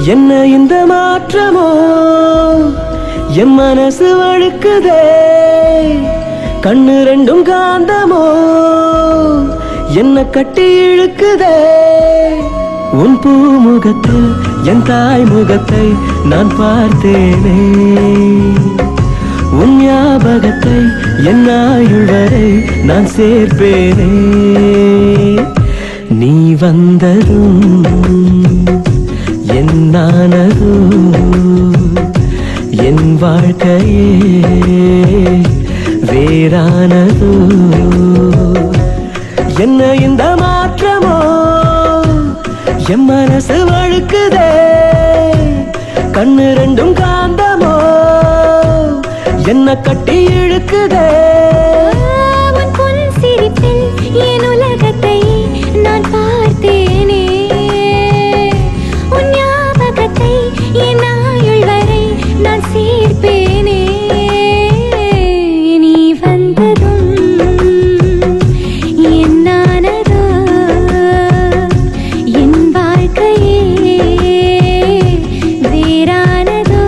என்ன இந்த மாற்றமோ என் மனசு வழுக்குதே கண்ணு ரெண்டும் காந்தமோ என்ன கட்டி இழுக்குதே உன் பூமுகத்தில் என் தாய் முகத்தை நான் பார்த்தேனே உன் ஞாபகத்தை என் ஆயுள் வரை நான் சேர்ப்பேனே நீ வந்ததும் என்னானதோ என் வாழ்க்கையே வேறானதோ என்ன இந்த மாற்றமோ என் மனசு வழுக்குதே கண்ணு ரெண்டும் காந்தமோ என்ன கட்டி இழுக்குதே உன் பொன் சிரிப்பில் என் உலகத்தை நான் பார்த்தேனே உன் ஞாபகத்தை என் ஆயுள் வரை நான் சேர்ப்பேனே நீ வந்ததும் என்னானதோ என் வாழ்க்கையே வேறானதோ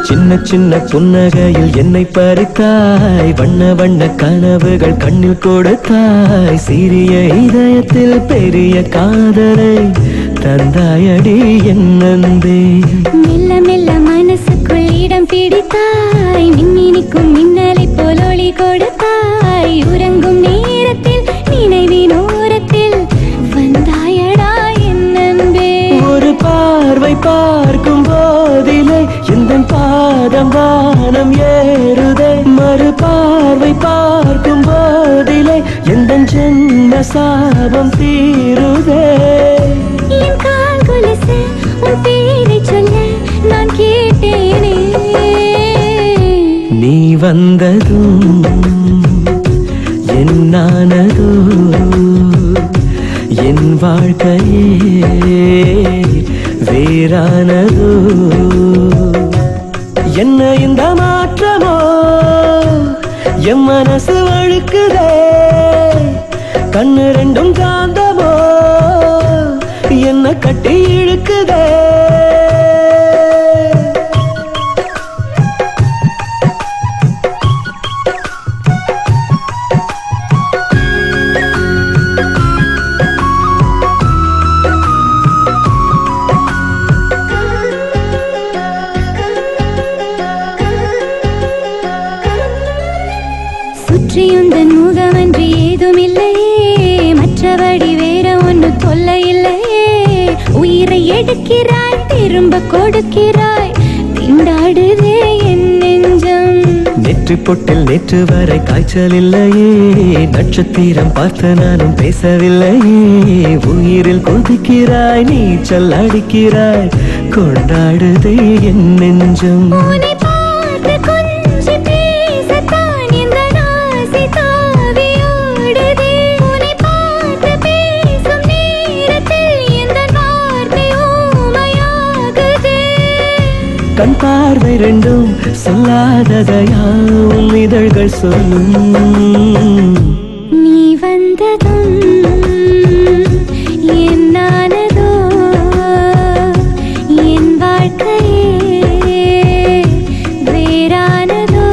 சின்ன சின்ன புன்னகையில் என்னை பறித்தாய் வண்ண வண்ண கனவுகள் கண்ணில் கொடுத்தாய் சிறிய இதயத்தில் பெரிய காதலை தந்தாயடி என் அன்பே மெல்ல மெல்ல மனசுக்குள் இடம் பிடித்தாய் மின்னினிக்கும் மின்னலை போல் ஒளி கொடுத்தாய் உறங்கும் நேரத்தில் நினைவின் ஓரத்தில் வந்தாயடா என் அன்பே ஒரு பார்வை பார்க்கும் போதிலே எந்த பாதம் வானம் ஏறுதே மறு பார்வை பார்க்கும் போதிலே எந்த ஜென்ம சாபம் தீருதே என் கால் கொலுசு உன் பேரை சொல்ல நான் கேட்டேனே நீ வந்ததும் என்னானதோ என் வாழ்க்கையே வேறானதோ என்ன இந்த மாற்றமோ என் மனசு வழுக்குதே கண்ணு ரெண்டும் காந்தமோ என்ன கட்டி இழுக்குதே சுற்றியுந்தன் முகமன்றி ஏதுமில்லையே மற்றபடி வேற ஒன்று தொல்லை இல்லையே உயிரை எடுக்கிறாய் திரும்ப கொடுக்கிறாய் திண்டாடுதே என் நெஞ்சம் நெற்றி பொட்டில் நேற்று வரை காய்ச்சல் இல்லையே நட்சத்திரம் பார்த்து நானும் பேசவில்லையே உயிரில் கொதிக்கிறாய் நீச்சல் அடிக்கிறாய் கொண்டாடுதே என் நெஞ்சம் உன்னை பார்த்து கொஞ்சி பேசத்தான் இந்த ஆசை தாவியோடுதே உன்னை பார்த்து பேசும் நேரத்தில் இந்த வார்த்தை ஊமையாகுதே கண் பார்வை ரெண்டும் சொல்லாததையாவும் இதழ்கள் சொல்லும் நீ வந்ததும் என்னானதோ என் வாழ்க்கையே வேறானதோ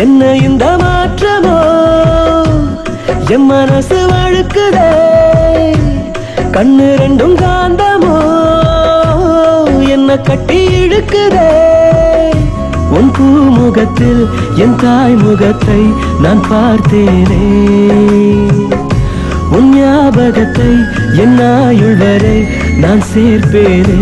என்ன இந்த மாற்றமோ என் மனசு வழுக்குதே கண்ணு ரெண்டும் காந்தமோ என்ன கட்டி இழுக்குதே உன் பூமுகத்தில் என் தாய் முகத்தை நான் பார்த்தேனே உன் ஞாபகத்தை என் ஆயுள் வரை நான் சேர்ப்பேனே